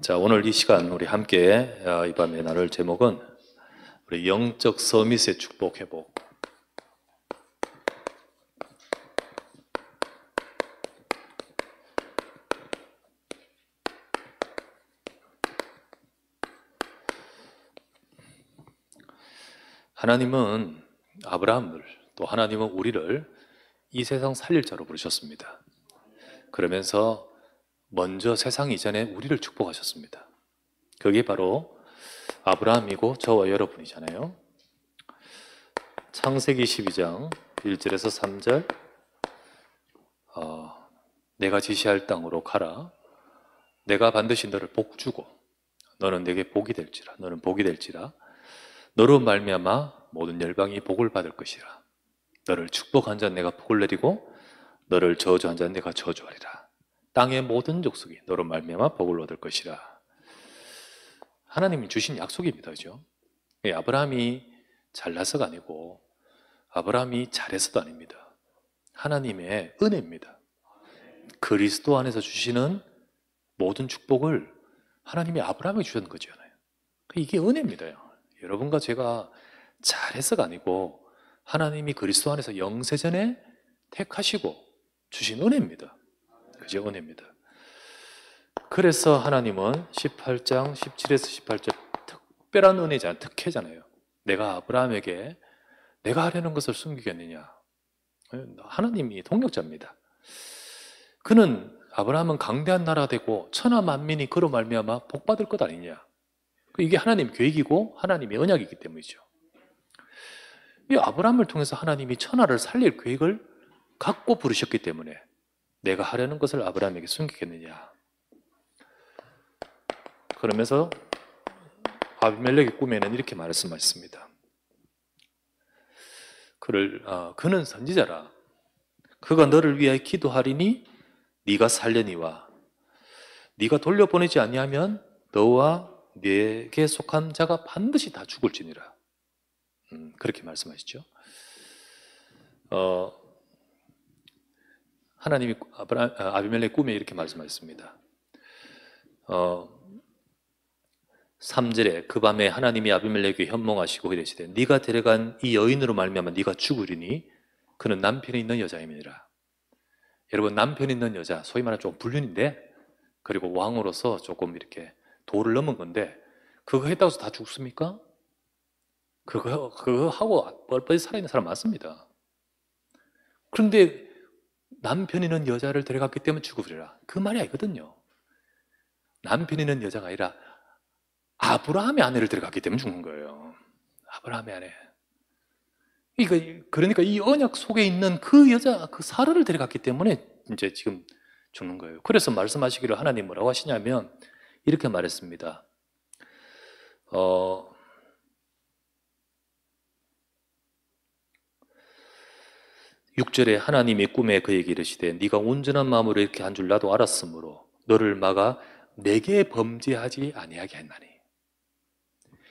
자, 오늘 이 시간 우리 함께 이 밤에 나눌 제목은 우리 영적 서밋의 축복 회복. 하나님은 아브라함을, 또 하나님은 우리를 이 세상 살릴 자로 부르셨습니다. 그러면서 먼저 세상 이전에 우리를 축복하셨습니다. 그게 바로 아브라함이고 저와 여러분이잖아요. 창세기 12장 1절에서 3절, 내가 지시할 땅으로 가라. 내가 반드시 너를 복 주고 너는 내게 복이 될지라. 너는 복이 될지라. 너로 말미암아 모든 열방이 복을 받을 것이라. 너를 축복한 자는 내가 복을 내리고 너를 저주한 자는 내가 저주하리라. 땅의 모든 족속이 너로 말미암아 복을 얻을 것이라. 하나님이 주신 약속입니다. 그죠? 아브라함이 잘나서가 아니고 아브라함이 잘해서도 아닙니다. 하나님의 은혜입니다. 그리스도 안에서 주시는 모든 축복을 하나님이 아브라함에게 주셨는 거잖아요. 이게 은혜입니다. 여러분과 제가 잘해서가 아니고 하나님이 그리스도 안에서 영세전에 택하시고 주신 은혜입니다. 그죠? 은혜입니다. 그래서 하나님은 18장 17에서 18절 특별한 은혜잖아요. 특혜잖아요. 내가 아브라함에게 내가 하려는 것을 숨기겠느냐. 하나님이 동력자입니다. 그는 아브라함은 강대한 나라가 되고 천하 만민이 그로 말미암아 복받을 것 아니냐. 이게 하나님 계획이고 하나님의 언약이기 때문이죠. 이 아브라함을 통해서 하나님이 천하를 살릴 계획을 갖고 부르셨기 때문에 내가 하려는 것을 아브라함에게 숨기겠느냐. 그러면서 아비멜렉의 꿈에는 이렇게 말씀하셨습니다. 그는 선지자라. 그가 너를 위하여 기도하리니 네가 살려니와 네가 돌려보내지 아니하면 너와 네게 속한 자가 반드시 다 죽을지니라. 그렇게 말씀하시죠. 하나님이 아비멜렉 꿈에 이렇게 말씀하셨습니다. 3절에 그 밤에 하나님이 아비멜렉에게 현몽하시고 이르시되 네가 데려간 이 여인으로 말미암아 네가 죽으리니 그는 남편이 있는 여자임이니라. 여러분, 남편 있는 여자, 소위 말하면 좀 불륜인데, 그리고 왕으로서 조금 이렇게 도를 넘은 건데, 그거 했다고 해서 다 죽습니까? 그거 하고 뻘뻘이 살아있는 사람 많습니다. 그런데 남편 있는 여자를 데려갔기 때문에 죽으리라. 그 말이 아니거든요. 남편 있는 여자가 아니라 아브라함의 아내를 데려갔기 때문에 죽는 거예요. 아브라함의 아내. 그러니까 이 언약 속에 있는 그 여자, 그 사라를 데려갔기 때문에 이제 지금 죽는 거예요. 그래서 말씀하시기를 하나님 뭐라고 하시냐면 이렇게 말했습니다. 6절에 하나님이 꿈에 그에게 이르시되 네가 온전한 마음으로 이렇게 한 줄 나도 알았으므로 너를 막아 내게 범죄하지 아니하게 했나니.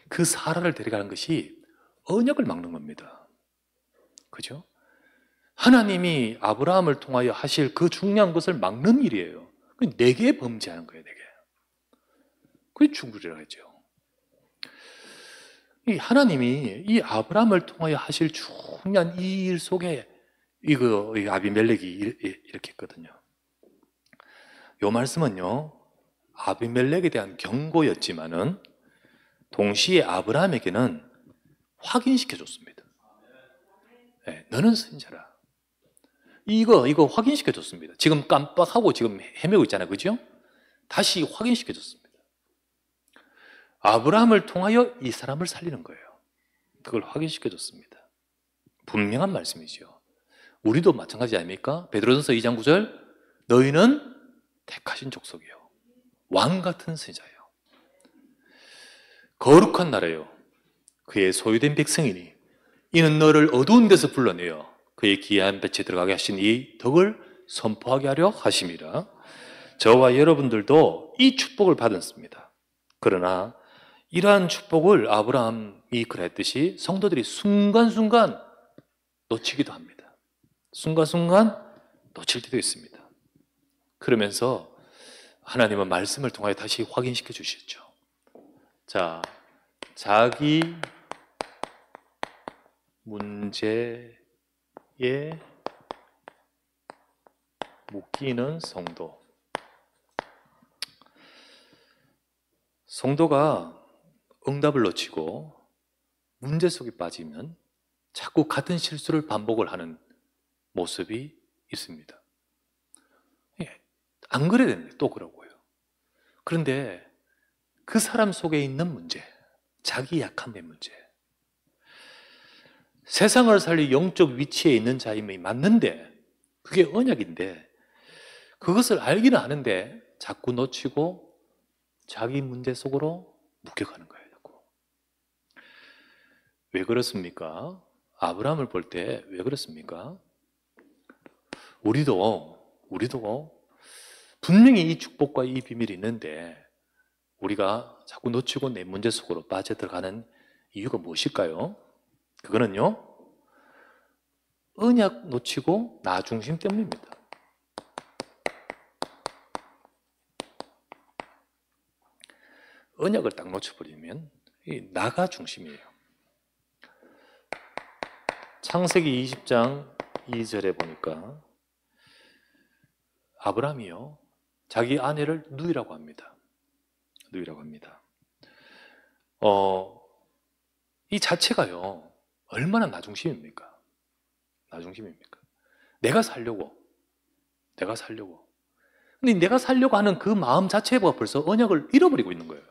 그 사라를 데려가는 것이 언약을 막는 겁니다. 그죠? 하나님이 아브라함을 통하여 하실 그 중요한 것을 막는 일이에요. 내게 범죄하는 거예요. 내게. 그게 죽으리라 했죠. 하나님이 이 아브라함을 통하여 하실 중요한 이 일 속에 이 아비멜렉이 이렇게 했거든요. 이 말씀은요, 아비멜렉에 대한 경고였지만은 동시에 아브라함에게는 확인시켜줬습니다. 네, 너는 선지자라. 이거 확인시켜줬습니다. 지금 깜빡하고 지금 헤매고 있잖아요. 그죠? 다시 확인시켜줬습니다. 아브라함을 통하여 이 사람을 살리는 거예요. 그걸 확인시켜줬습니다. 분명한 말씀이죠. 우리도 마찬가지 아닙니까? 베드로전서 2장 9절 너희는 택하신 족속이요 왕 같은 선지자예요. 거룩한 나라요 그의 소유된 백성이니 이는 너를 어두운 데서 불러내어 그의 기이한 빛에 들어가게 하신 이 덕을 선포하게 하려 하심이라. 저와 여러분들도 이 축복을 받았습니다. 그러나 이러한 축복을 아브라함이 그랬듯이 성도들이 순간순간 놓치기도 합니다. 순간순간 놓칠 때도 있습니다. 그러면서 하나님은 말씀을 통하여 다시 확인시켜 주셨죠. 자, 자기 문제에 묶이는 성도. 성도가 응답을 놓치고 문제 속에 빠지면 자꾸 같은 실수를 반복을 하는 모습이 있습니다. 안 그래야 되는데 또 그러고요. 그런데 그 사람 속에 있는 문제, 자기 약함의 문제, 세상을 살릴 영적 위치에 있는 자임이 맞는데, 그게 언약인데 그것을 알기는 아는데 자꾸 놓치고 자기 문제 속으로 묶여가는 거예요. 자꾸. 왜 그렇습니까? 아브라함을 볼 때 왜 그렇습니까? 우리도 분명히 이 축복과 이 비밀이 있는데 우리가 자꾸 놓치고 내 문제 속으로 빠져들어가는 이유가 무엇일까요? 그거는요, 언약 놓치고 나 중심 때문입니다. 언약을 딱 놓쳐버리면 이 나가 중심이에요. 창세기 20장 2절에 보니까 아브라함이요, 자기 아내를 누이라고 합니다. 누이라고 합니다. 이 자체가요, 얼마나 나 중심입니까? 나 중심입니까? 내가 살려고. 근데 내가 살려고 하는 그 마음 자체가 벌써 언약을 잃어버리고 있는 거예요.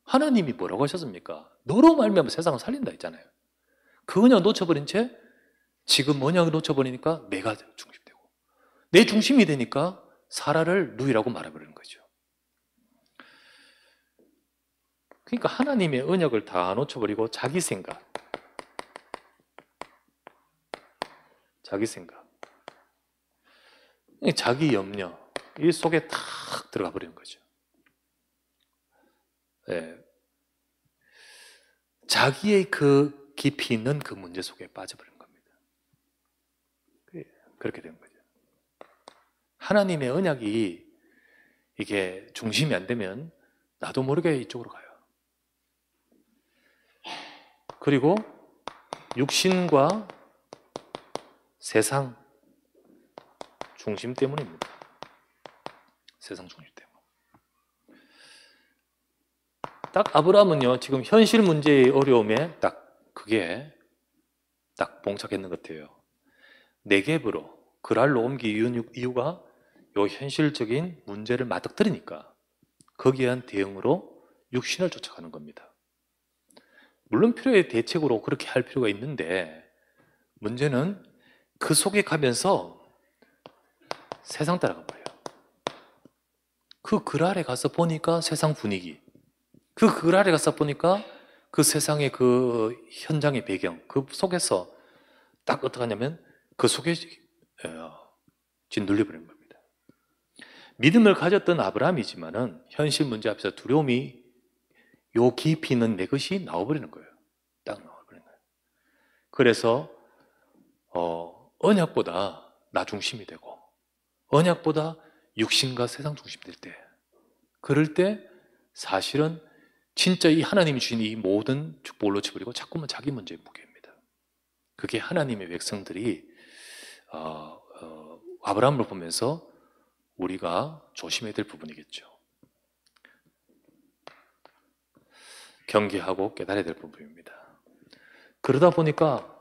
하나님이 뭐라고 하셨습니까? 너로 말미암아 세상을 살린다 했잖아요. 그 언약을 놓쳐버린 채 지금 언약을 놓쳐버리니까 내가 중심되고, 내 중심이 되니까 사라를 누이라고 말해버리는 거죠. 그러니까 하나님의 언약을 다 놓쳐버리고 자기 생각, 자기 염려, 이 속에 탁 들어가 버리는 거죠. 네. 자기의 그 깊이 있는 그 문제 속에 빠져버린 겁니다. 그렇게 된 거죠. 하나님의 언약이 이게 중심이 안 되면 나도 모르게 이쪽으로 가요. 그리고 육신과 세상 중심 때문입니다. 세상 중심 때문. 딱 아브라함은요, 지금 현실 문제의 어려움에 그게 봉착했는 것 같아요. 네겝으로, 그랄로 옮긴 이유가 요 현실적인 문제를 맞닥뜨리니까 거기에 대한 대응으로 육신을 쫓아가는 겁니다. 물론 필요의 대책으로 그렇게 할 필요가 있는데 문제는 그 속에 가면서 세상 따라가 버려요. 그 글 아래 가서 보니까 세상 분위기, 그 글 아래 가서 보니까 그 세상의 그 현장의 배경, 그 속에서 딱 어떻게 하냐면 그 속에 짓눌려 버린 겁니다. 믿음을 가졌던 아브라함이지만은 현실 문제 앞에서 두려움이 요 깊이 있는 내 것이 나와버리는 거예요. 딱 나와버리는 거예요. 그래서 언약보다 나 중심이 되고, 언약보다 육신과 세상 중심이 될 때, 그럴 때 사실은 진짜 이 하나님이 주신 이 모든 축복을 놓쳐버리고 자꾸만 자기 문제에 묶여입니다. 그게 하나님의 백성들이 아브라함을 보면서 우리가 조심해야 될 부분이겠죠. 경계하고 깨달아야 될 부분입니다. 그러다 보니까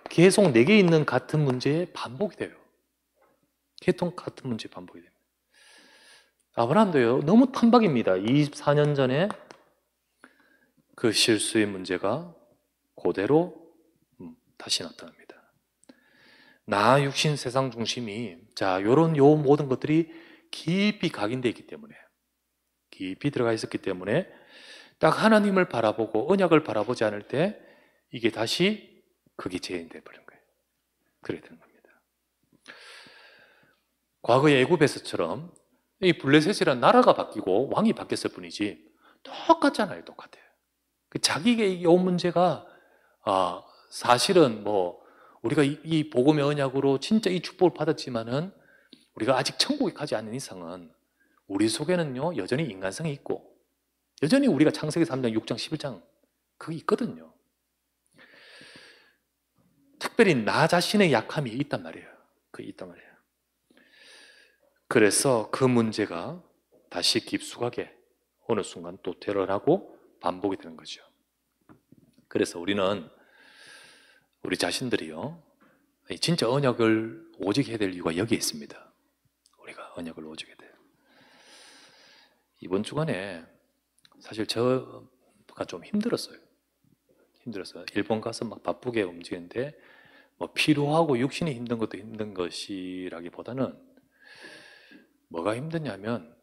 계속 내게 있는 같은 문제에 반복이 돼요. 계속 같은 문제에 반복이 됩니다. 아브라함도요, 너무 탄박입니다. 24년 전에 그 실수의 문제가 그대로 다시 나타납니다. 나 육신 세상 중심이, 요 모든 것들이 깊이 각인되어 있기 때문에, 깊이 들어가 있었기 때문에 딱 하나님을 바라보고 언약을 바라보지 않을 때 이게 다시 그게 재현되어 버린 거예요. 그렇게 되는 겁니다. 과거의 애굽에서처럼 이 블레셋이라는 나라가 바뀌고 왕이 바뀌었을 뿐이지 똑같잖아요. 똑같아요. 자기의 이 문제가 사실은 우리가 이 복음의 언약으로 진짜 이 축복을 받았지만은 우리가 아직 천국에 가지 않는 이상은 우리 속에는요 여전히 인간성이 있고 여전히 우리가 창세기 3장, 6장, 11장 그게 있거든요. 특별히 나 자신의 약함이 있단 말이에요. 그게 있단 말이에요. 그래서 그 문제가 다시 깊숙하게 어느 순간 또 드러나고 반복이 되는 거죠. 그래서 우리는 우리 자신들이요 진짜 언약을 오직 해야 될 이유가 여기에 있습니다. 우리가 언약을 오직 해야 돼요. 이번 주간에 사실 저가 좀 힘들었어요. 일본 가서 막 바쁘게 움직이는데 뭐 피로하고 육신이 힘든 것도 힘든 것이라기보다는 뭐가 힘드냐면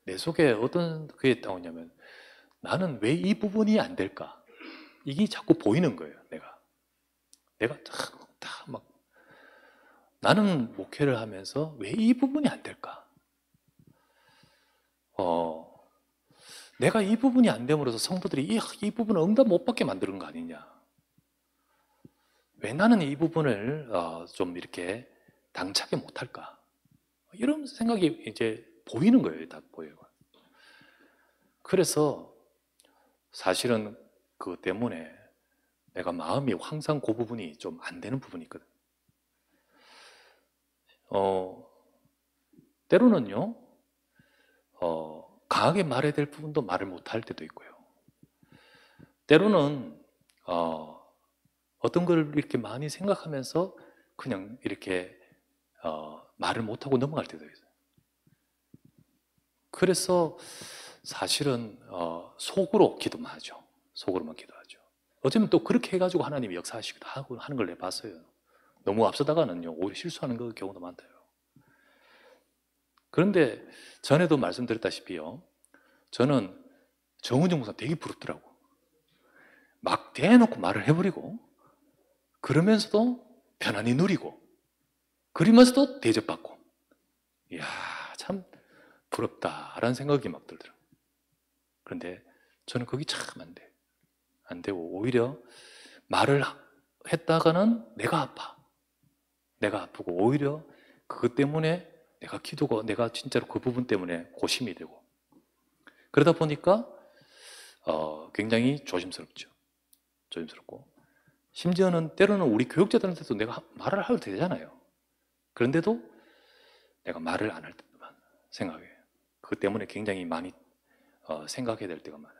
내 속에 어떤 그게 나오냐면 나는 왜 이 부분이 안 될까? 이게 자꾸 보이는 거예요. 내가 다 막 나는 목회를 하면서 왜 이 부분이 안 될까? 내가 이 부분이 안 됨으로써 성도들이 이 부분을 응답 못 받게 만드는 거 아니냐? 왜 나는 이 부분을 좀 이렇게 당차게 못할까? 이런 생각이 이제 보이는 거예요. 다 보여요. 그래서 사실은 그것 때문에 내가 마음이 항상 그 부분이 좀 안 되는 부분이 있거든. 때로는요, 강하게 말해야 될 부분도 말을 못할 때도 있고요. 때로는 어떤 걸 이렇게 많이 생각하면서 그냥 이렇게 말을 못하고 넘어갈 때도 있어요. 그래서 사실은 속으로 기도만 하죠. 속으로만 기도하죠. 어쩌면 또 그렇게 해가지고 하나님이 역사하시기도 하고 하는 걸 내가 봤어요. 너무 앞서다가는요 오히려 실수하는 그 경우도 많대요. 그런데 전에도 말씀드렸다시피요, 저는 정은정 목사 되게 부럽더라고. 막 대놓고 말을 해버리고 그러면서도 편안히 누리고 그러면서도 대접받고, 이야 참 부럽다라는 생각이 막 들더라고요. 그런데 저는 그게 참 안 되고 오히려 말을 했다가는 내가 아프고 오히려 그것 때문에 내가 진짜로 그 부분 때문에 고심이 되고 그러다 보니까 굉장히 조심스럽고 심지어는 때로는 우리 교육자들한테도 내가 말을 해도 되잖아요. 그런데도 내가 말을 안 할 때만 생각해요. 그것 때문에 굉장히 많이 생각해야 될 때가 많아요.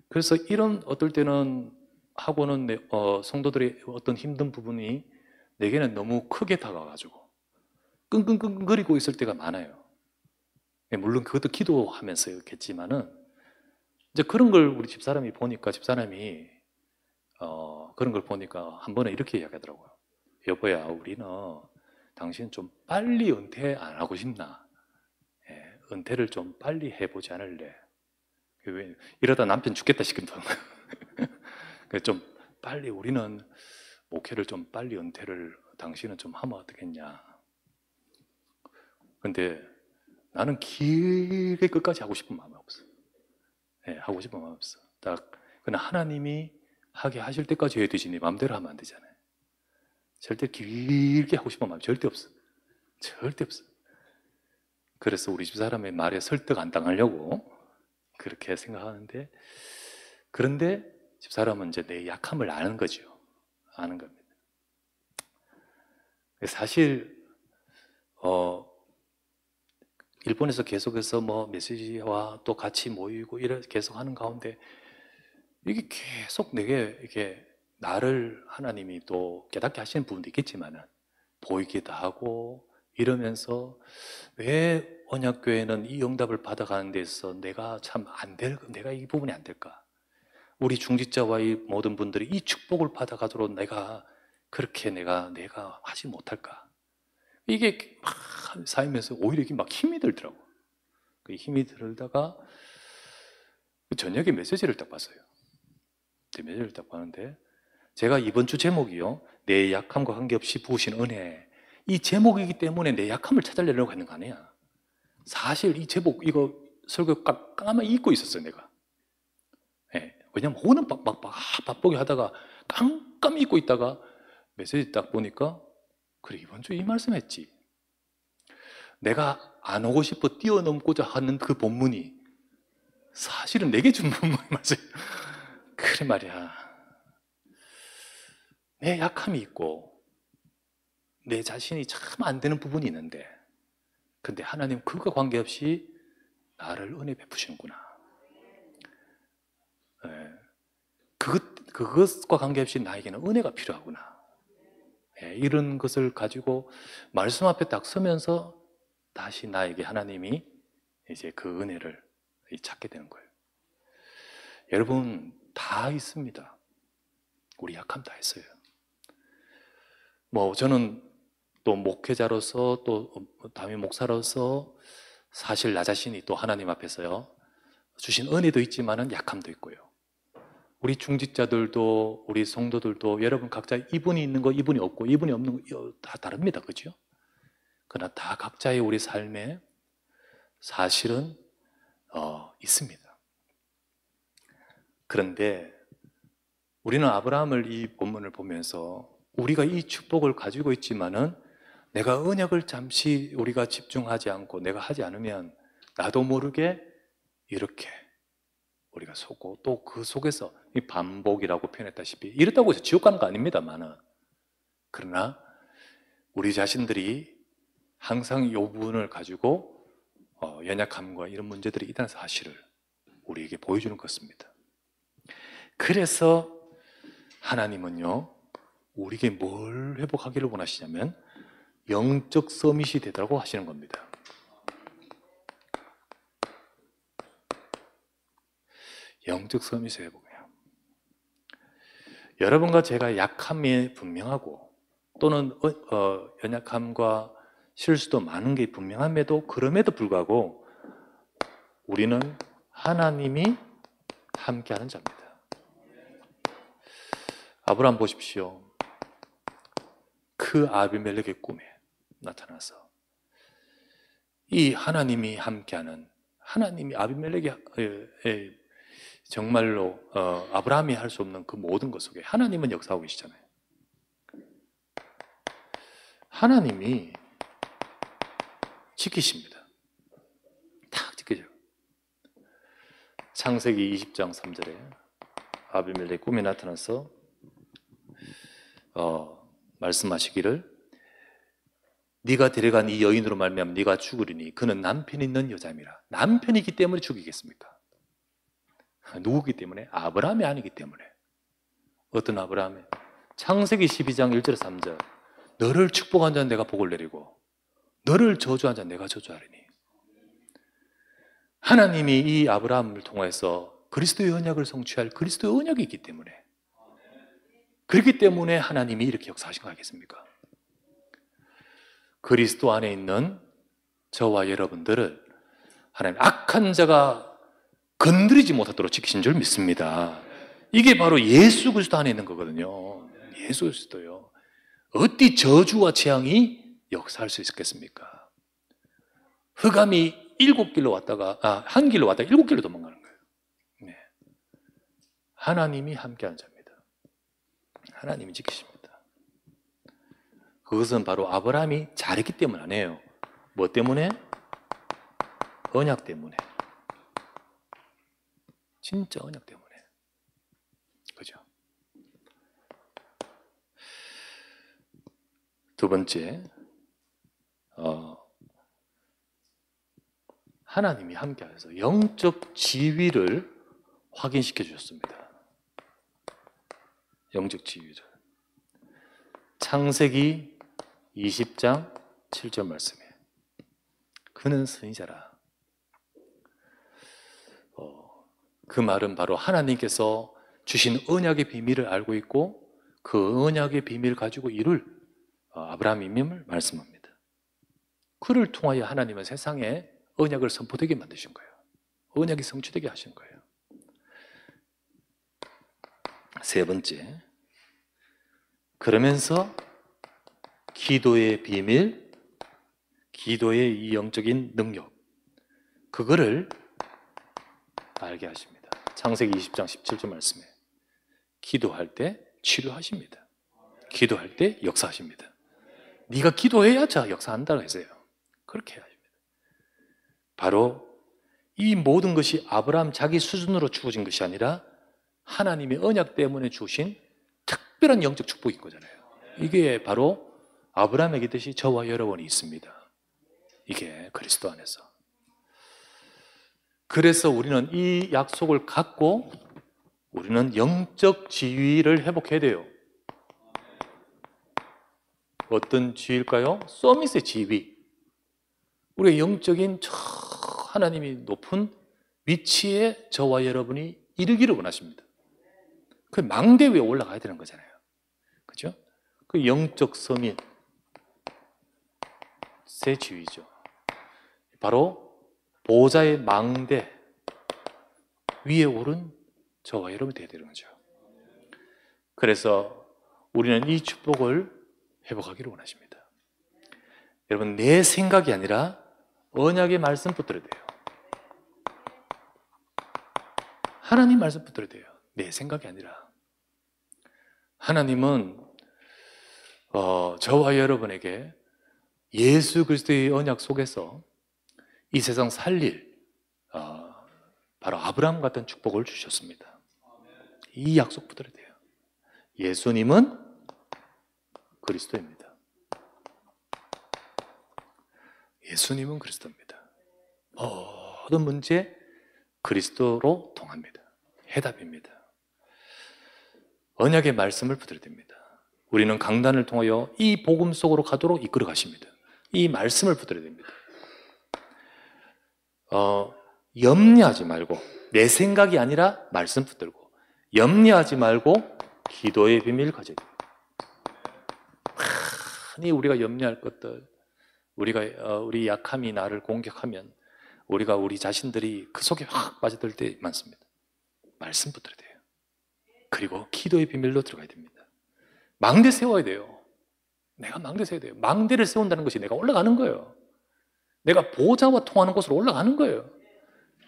그래서 이런 어떨 때는 하고는 성도들의 어떤 힘든 부분이 내게는 너무 크게 다가와가지고 끙끙끙거리고 있을 때가 많아요. 물론 그것도 기도하면서였겠지만은 이제 그런 걸 우리 집사람이 보니까 그런 걸 보니까 한 번에 이렇게 이야기하더라고요. 여보야, 우리는 당신 좀 빨리 은퇴 안 하고 싶나? 은퇴를 좀 빨리 해보지 않을래? 이러다 남편 죽겠다 싶거든. 좀 빨리 우리는 목회를 좀 빨리 은퇴를 당신은 좀 하면 어떻겠냐? 근데 나는 길게 끝까지 하고 싶은 마음이 없어. 하고 싶은 마음이 없어. 그냥 하나님이 하게 하실 때까지 해야 되지 네 마음대로 하면 안 되잖아요. 절대 길게 하고 싶은 마음이 절대 없어. 절대 없어. 그래서 우리 집사람의 말에 설득 안 당하려고 그렇게 생각하는데, 그런데 집사람은 이제 내 약함을 아는 거죠. 아는 겁니다. 사실 일본에서 계속해서 뭐 메시지와 또 같이 모이고 이렇게 계속 하는 가운데 이게 계속 내게 이렇게 나를 하나님이 또 깨닫게 하시는 부분도 있겠지만은 보이기도 하고 이러면서 왜 언약교회는 이 응답을 받아가는 데 있어서 내가 이 부분이 안 될까? 우리 중직자와 이 모든 분들이 이 축복을 받아가도록 내가 하지 못할까? 이게 막 쌓이면서 오히려 이게 막 힘이 들더라고. 그 힘이 들다가 저녁에 메시지를 딱 봤어요. 메시지를 딱 봤는데 제가 이번 주 제목이요, 내 약함과 관계없이 부으신 은혜, 이 제목이기 때문에 내 약함을 찾아내려고 하는 거 아니야. 사실 이 제목 이거 설교 까만 잊고 있었어요 내가. 왜냐면 오늘 바쁘게 하다가 깜깜 잊고 있다가 메시지 딱 보니까 그래 이번 주 이 말씀 했지. 내가 안 오고 싶어 뛰어넘고자 하는 그 본문이 사실은 내게 준 본문이 맞아요. 그래 말이야. 내 약함이 있고 내 자신이 참 안 되는 부분이 있는데, 근데 하나님 그것과 관계없이 나를 은혜 베푸시는구나. 예. 그것과 관계없이 나에게는 은혜가 필요하구나. 예, 이런 것을 가지고 말씀 앞에 딱 서면서 다시 나에게 하나님이 이제 그 은혜를 찾게 되는 거예요. 여러분, 다 있습니다. 우리 약함 다 있어요. 저는 또 목회자로서 또 담임 목사로서 사실 나 자신이 또 하나님 앞에서요, 주신 은혜도 있지만은 약함도 있고요. 우리 중직자들도 우리 성도들도 여러분 각자 이분이 있는 거 이분이 없고 이분이 없는 거 다 다릅니다. 그죠? 그러나 다 각자의 우리 삶에 사실은 있습니다. 그런데 우리는 아브라함을 이 본문을 보면서 우리가 이 축복을 가지고 있지만은 내가 언약을 잠시 우리가 집중하지 않고 내가 하지 않으면 나도 모르게 이렇게 우리가 속고 또 그 속에서 이 반복이라고 표현했다시피 이렇다고 해서 지옥 가는 거 아닙니다만은, 그러나 우리 자신들이 항상 이 부분을 가지고 연약함과 이런 문제들이 있다는 사실을 우리에게 보여주는 것입니다. 그래서 하나님은요, 우리에게 뭘 회복하기를 원하시냐면 영적 서밋이 되라고 하시는 겁니다. 영적 서밋의 회복이에요. 여러분과 제가 약함이 분명하고 또는 연약함과 실수도 많은 게 분명함에도 그럼에도 불구하고 우리는 하나님이 함께하는 자입니다. 아브라함 보십시오. 그 아비멜렉의 꿈에 나타나서 이 하나님이 함께하는, 하나님이 아비멜렉의 정말로 아브라함이 할 수 없는 그 모든 것 속에 하나님은 역사하고 계시잖아요. 하나님이 지키십니다. 딱 지키죠. 창세기 20장 3절에 아비멜렉 꿈에 나타나서 말씀하시기를 네가 데려간 이 여인으로 말미암아 네가 죽으리니 그는 남편이 있는 여자임이라. 남편이기 때문에 죽이겠습니까? 누구기 때문에? 아브라함이 아니기 때문에. 어떤 아브라함이? 창세기 12장 1절 3절 너를 축복한 자는 내가 복을 내리고 너를 저주한 자는 내가 저주하리니. 하나님이 이 아브라함을 통해서 그리스도의 언약을 성취할 그리스도의 언약이 있기 때문에, 그렇기 때문에 하나님이 이렇게 역사하신 거 아니겠습니까? 그리스도 안에 있는 저와 여러분들을 하나님 악한 자가 건드리지 못하도록 지키신 줄 믿습니다. 이게 바로 예수 그리스도 안에 있는 거거든요. 예수 그리스도요. 어디 저주와 재앙이 역사할 수 있겠습니까? 흑암이 7길로 왔다가 한 길로 왔다가 7길로 도망가는 거예요. 네. 하나님이 함께하는 자입니다. 하나님이 지키십니다. 그것은 바로 아브라함이 잘했기 때문 아니에요. 뭐 때문에? 언약 때문에. 진짜 언약 때문에. 그죠? 두 번째, 하나님이 함께하셔서 영적 지위를 확인시켜 주셨습니다. 영적 지위를. 창세기 20장 7절 말씀에 그는 선지자라. 그 말은 바로 하나님께서 주신 언약의 비밀을 알고 있고 그 언약의 비밀을 가지고 이룰 아브라함임을 말씀합니다. 그를 통하여 하나님은 세상에 언약을 선포되게 만드신 거예요. 언약이 성취되게 하신 거예요. 세 번째, 그러면서 기도의 비밀, 기도의 이 영적인 능력, 그거를 알게 하십니다. 창세기 20장 17절 말씀에 기도할 때 치료하십니다. 기도할 때 역사하십니다. 네가 기도해야 자 역사한다고 했어요. 그렇게 하십니다. 바로 이 모든 것이 아브라함 자기 수준으로 주어진 것이 아니라 하나님의 언약 때문에 주신 특별한 영적 축복인 거잖아요. 이게 바로 아브라함에게 있듯이 저와 여러분이 있습니다. 이게 그리스도 안에서. 그래서 우리는 이 약속을 갖고 우리는 영적 지위를 회복해야 돼요. 어떤 지위일까요? 서밋의 지위. 우리의 영적인 저 하나님이 높은 위치에 저와 여러분이 이르기를 원하십니다. 그 망대 위에 올라가야 되는 거잖아요. 그죠? 그 영적 서밋 새 지위죠. 바로 보좌의 망대 위에 오른 저와 여러분이 되어야 되는 거죠. 그래서 우리는 이 축복을 회복하기를 원하십니다. 여러분, 내 생각이 아니라 언약의 말씀 붙들어야 돼요. 하나님 말씀 붙들어야 돼요. 내 생각이 아니라. 하나님은 저와 여러분에게 예수 그리스도의 언약 속에서 이 세상 살릴 바로 아브라함 같은 축복을 주셨습니다. 이 약속 붙들어야 돼요. 예수님은 그리스도입니다. 예수님은 그리스도입니다. 모든 문제 그리스도로 통합니다. 해답입니다. 언약의 말씀을 붙들어야 됩니다. 우리는 강단을 통하여 이 복음 속으로 가도록 이끌어 가십니다. 이 말씀을 붙들어야 됩니다. 염려하지 말고, 내 생각이 아니라 말씀 붙들고, 염려하지 말고 기도의 비밀을 가져야 됩니다. 흔히 우리가 염려할 것들, 우리 약함이 나를 공격하면 우리 자신들이 그 속에 확 빠져들 때 많습니다. 말씀 붙들어야 돼요. 그리고 기도의 비밀로 들어가야 됩니다. 망대 세워야 돼요. 내가 망대 세워야 돼요. 망대를 세운다는 것이 내가 올라가는 거예요. 내가 보좌와 통하는 곳으로 올라가는 거예요.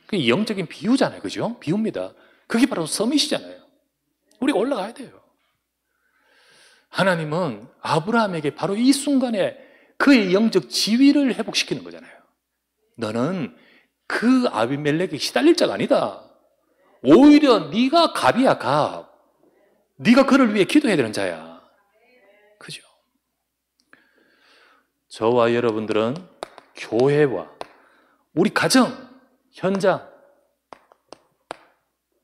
그게 영적인 비유잖아요. 그죠? 비유입니다. 그게 바로 서밋이잖아요. 우리가 올라가야 돼요. 하나님은 아브라함에게 바로 이 순간에 그의 영적 지위를 회복시키는 거잖아요. 너는 그 아비멜렉에 시달릴 자가 아니다. 오히려 네가 갑이야, 갑. 네가 그를 위해 기도해야 되는 자야. 그죠? 저와 여러분들은 교회와 우리 가정, 현장,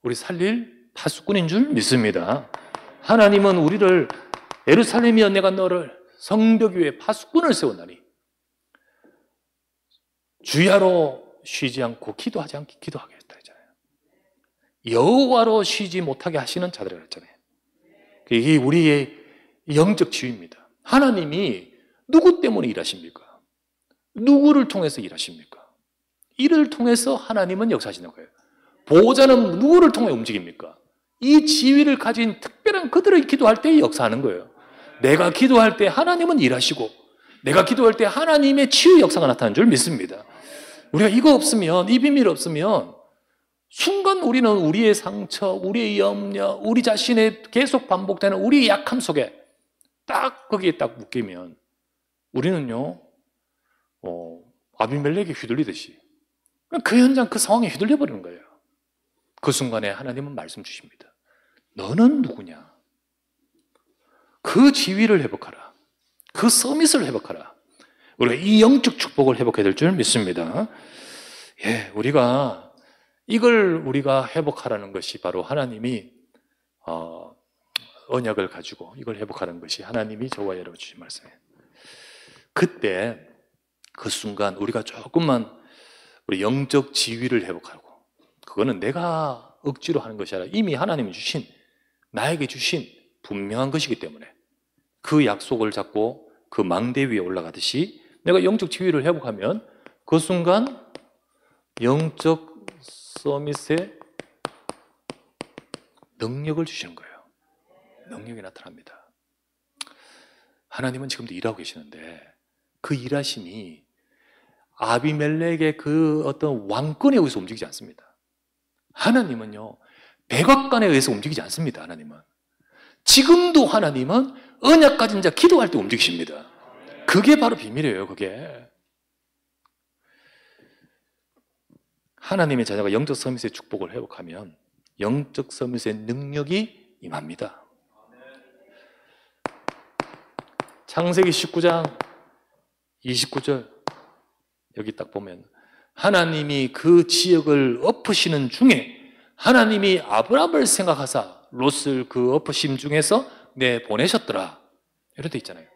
우리 살릴 파수꾼인 줄 믿습니다. 하나님은 우리를 예루살렘이여 내가 너를 성벽 위에 파수꾼을 세웠나니 주야로 쉬지 않고 기도하지 않게 기도하겠다 했잖아요. 여호와로 쉬지 못하게 하시는 자들이라고 했잖아요. 이게 우리의 영적 지위입니다. 하나님이 누구 때문에 일하십니까? 누구를 통해서 일하십니까? 이를 통해서 하나님은 역사하시는 거예요. 보호자는 누구를 통해 움직입니까? 이 지위를 가진 특별한 그들을 기도할 때 역사하는 거예요. 내가 기도할 때 하나님은 일하시고 내가 기도할 때 하나님의 치유 역사가 나타나는 줄 믿습니다. 우리가 이거 없으면, 이 비밀 없으면 순간 우리는 우리의 상처, 우리의 염려, 우리 자신의 계속 반복되는 우리의 약함 속에 딱 거기에 딱 묶이면 우리는요 아비멜렉에 휘둘리듯이 그 현장, 그 상황에 휘둘려 버리는 거예요. 그 순간에 하나님은 말씀 주십니다. 너는 누구냐? 그 지위를 회복하라. 그 서밋을 회복하라. 우리가 이 영적 축복을 회복해야 될 줄 믿습니다. 우리가 회복하라는 것이 바로 하나님이 언약을 가지고 이걸 회복하는 것이 하나님이 저와 여러분 주신 말씀이에요. 그때 그 순간 우리가 조금만 우리 영적 지위를 회복하고, 그거는 내가 억지로 하는 것이 아니라 이미 하나님이 주신, 나에게 주신 분명한 것이기 때문에 그 약속을 잡고 그 망대 위에 올라가듯이 내가 영적 지위를 회복하면 그 순간 영적 서밋에 능력을 주시는 거예요. 능력이 나타납니다. 하나님은 지금도 일하고 계시는데 그 일하심이 아비멜렉의 그 어떤 왕권에 의해서 움직이지 않습니다. 하나님은요 백악관에 의해서 움직이지 않습니다. 하나님은 지금도 하나님은 언약 가진 자 기도할 때 움직이십니다. 그게 바로 비밀이에요. 그게 하나님의 자녀가 영적 서밋의 축복을 회복하면 영적 서밋의 능력이 임합니다. 창세기 19장 29절 여기 딱 보면 하나님이 그 지역을 엎으시는 중에 하나님이 아브라함을 생각하사 롯을 그 엎으심 중에서 내보내셨더라 이렇게 돼 있잖아요.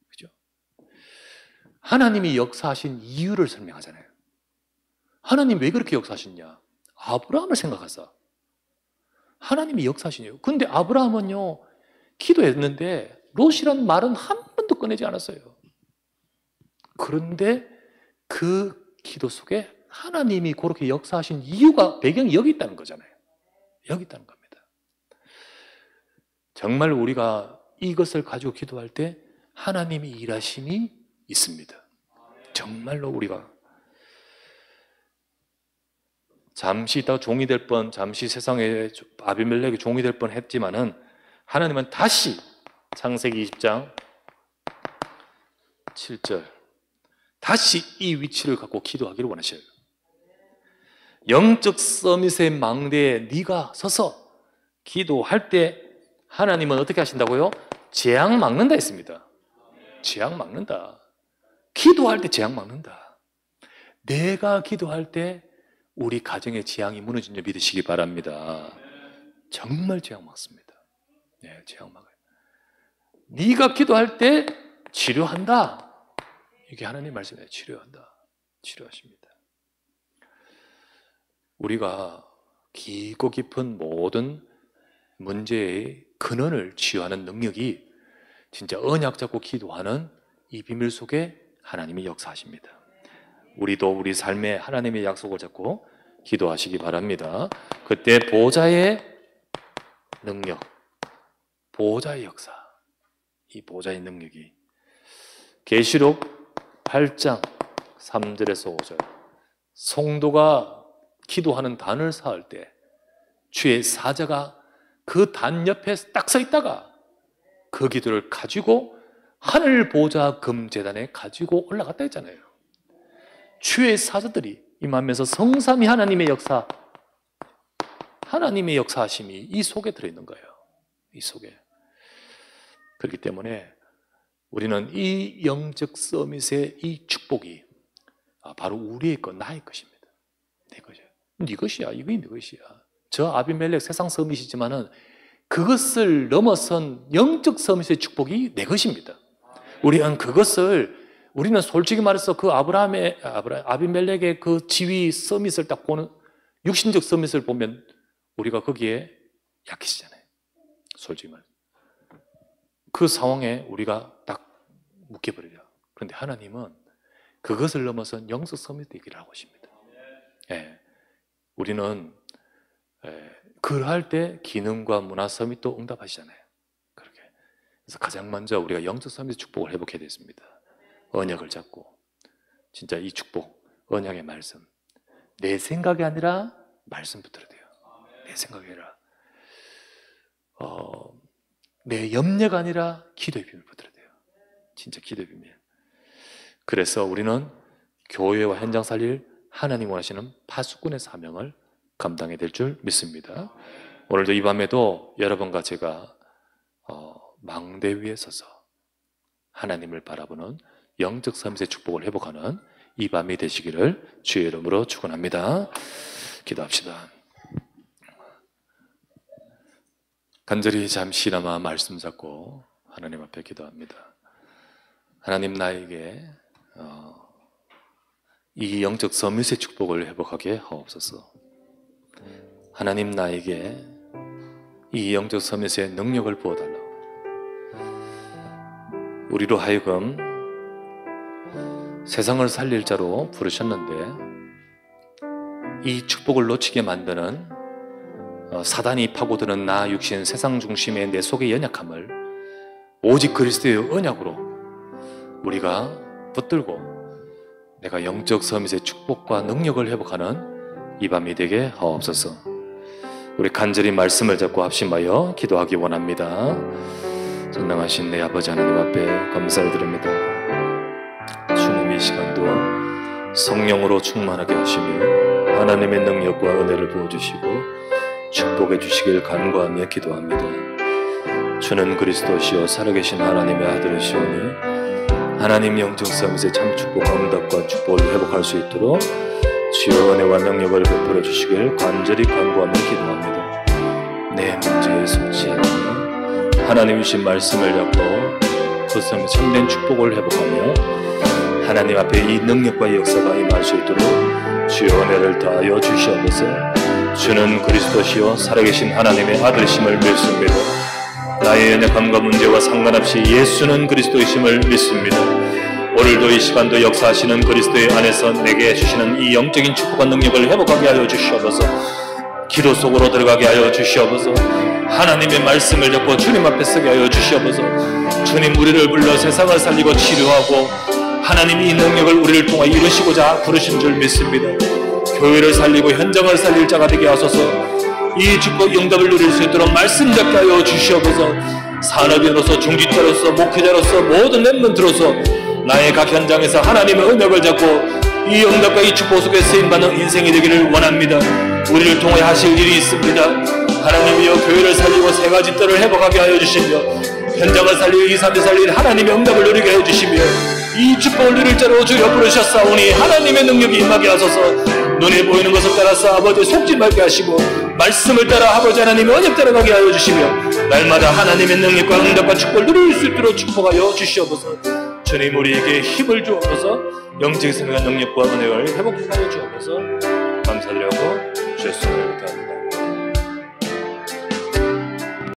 그죠? 하나님이 역사하신 이유를 설명하잖아요. 하나님 왜 그렇게 역사하셨냐? 아브라함을 생각하사 하나님이 역사하시네요. 근데 아브라함은요 기도했는데 롯이란 말은 한 번도 꺼내지 않았어요. 그런데 그 기도 속에 하나님이 그렇게 역사하신 이유가 배경이 여기 있다는 거잖아요. 여기 있다는 겁니다. 정말 우리가 이것을 가지고 기도할 때 하나님이 일하심이 있습니다. 정말로 우리가 잠시 있다가 종이 될 뻔, 잠시 세상에 아비멜렉이 종이 될 뻔 했지만은 하나님은 다시 창세기 20장 7절 다시 이 위치를 갖고 기도하기를 원하셔요. 영적 서밋의 망대에 네가 서서 기도할 때 하나님은 어떻게 하신다고요? 재앙 막는다 했습니다. 재앙 막는다. 기도할 때 재앙 막는다. 내가 기도할 때 우리 가정의 재앙이 무너진 줄 믿으시기 바랍니다. 정말 재앙 막습니다. 네, 재앙 막아요. 네가 기도할 때 치료한다. 이게 하나님 말씀이에요. 치료한다. 치료하십니다. 우리가 깊고 깊은 모든 문제의 근원을 치유하는 능력이 진짜 언약 잡고 기도하는 이 비밀 속에 하나님이 역사하십니다. 우리도 우리 삶에 하나님의 약속을 잡고 기도하시기 바랍니다. 그때 보좌의 능력, 보좌의 역사, 이 보좌의 능력이 계시록 8장 3절에서 5절 성도가 기도하는 단을 쌓을 때 주의 사자가 그 단 옆에 딱 서 있다가 그 기도를 가지고 하늘 보좌 금제단에 가지고 올라갔다 했잖아요. 주의 사자들이 임하면서 성삼위 하나님의 역사, 하나님의 역사하심이 이 속에 들어있는 거예요. 이 속에. 그렇기 때문에 우리는 이 영적 서밋의 이 축복이 바로 우리의 것, 나의 것입니다. 내 것이야. 네 것이야. 이거 네 것이야. 저 아비멜렉 세상 서밋이지만은 그것을 넘어선 영적 서밋의 축복이 내 것입니다. 우리는 솔직히 말해서 그 아비멜렉의 그 지위 서밋을 딱 보는 육신적 서밋을 보면 우리가 거기에 약해지잖아요. 솔직히 말해서. 그 상황에 우리가 딱 묶여버려요. 그런데 하나님은 그것을 넘어선 영적 서밋 되기를 하고 계십니다. 예. 우리는 그할 때 기능과 문화 서밋도 응답하시잖아요. 그렇게. 그래서 가장 먼저 우리가 영적 서밋 축복을 회복해야 됐습니다. 언약을 잡고 진짜 이 축복, 언약의 말씀, 내 생각이 아니라 말씀 붙들어야 돼요. 내 생각이 아니라 내 염려가 아니라 기도의 비밀 붙들어야 돼요. 진짜 기도의 비밀. 그래서 우리는 교회와 현장 살릴 하나님 원하시는 파수꾼의 사명을 감당해야 될 줄 믿습니다. 오늘도 이 밤에도 여러분과 제가 망대 위에 서서 하나님을 바라보는 영적 서밋의 축복을 회복하는 이 밤이 되시기를 주의 이름으로 축원합니다. 기도합시다. 간절히 잠시나마 말씀 잡고 하나님 앞에 기도합니다. 하나님, 나에게 이 영적 서밋의 축복을 회복하게 하옵소서. 하나님, 나에게 이 영적 서밋의 능력을 부어달라고. 우리로 하여금 세상을 살릴 자로 부르셨는데 이 축복을 놓치게 만드는 사단이 파고드는 나 육신 세상 중심의 내 속의 연약함을 오직 그리스도의 언약으로 우리가 붙들고 내가 영적 서밋의 축복과 능력을 회복하는 이 밤이 되게 하옵소서. 우리 간절히 말씀을 잡고 합심하여 기도하기 원합니다. 전능하신 내 아버지 하나님 앞에 감사를 드립니다. 주님, 이 시간도 성령으로 충만하게 하시며 하나님의 능력과 은혜를 부어주시고 축복해 주시길 간구하며 기도합니다. 주는 그리스도시요 살아계신 하나님의 아들이시오니 하나님 영적 싸움에서 참 축복과 응답과 축복을 회복할 수 있도록 주여 은혜와 능력을 베풀어 주시길 간절히 간구하며 기도합니다. 내 문제에 속지하며 하나님 주신 말씀을 잡고 그 삶에 참된 축복을 회복하며 하나님 앞에 이 능력과 역사가 임할 수 있도록 주여 은혜를 다하여 주시옵소서. 주는 그리스도시요 살아계신 하나님의 아들이심을 믿습니다. 나의 연약함과 문제와 상관없이 예수는 그리스도이심을 믿습니다. 오늘도 이 시간도 역사하시는 그리스도의 안에서 내게 주시는 이 영적인 축복과 능력을 회복하게 하여 주시옵소서. 기도 속으로 들어가게 하여 주시옵소서. 하나님의 말씀을 듣고 주님 앞에 서게 하여 주시옵소서. 주님 우리를 불러 세상을 살리고 치료하고 하나님이 이 능력을 우리를 통해 이루시고자 부르신 줄 믿습니다. 교회를 살리고 현장을 살릴 자가 되게 하소서. 이 축복 응답을 누릴 수 있도록 말씀 잡게 하여 주시옵소서. 산업인으로서 중직자로서 목회자로서 모든 렘넌트로서 나의 각 현장에서 하나님의 은혜를 잡고 이 응답과 이 축복 속에 쓰임받는 인생이 되기를 원합니다. 우리를 통해 하실 일이 있습니다. 하나님이여 교회를 살리고 세 가지 뜰을 회복하게 하여 주시며 현장을 살리고 2, 3대 살릴 하나님의 응답을 누리게 해 주시며 이 축복을 누릴 자로 주여 부르셨사오니 하나님의 능력이 임하게 하소서. 눈에 보이는 것을 따라서 아버지 속지 말게 하시고 말씀을 따라 아버지 하나님의 언약 따라가게 하여 주시며 날마다 하나님의 능력과 응답과 축복을 누릴 수 있도록 축복하여 주시옵소서. 주님 우리에게 힘을 주옵소서. 영적인 생명과 능력과 은혜를 회복하여 주옵소서. 감사드리고 주의 수고를 다합니다.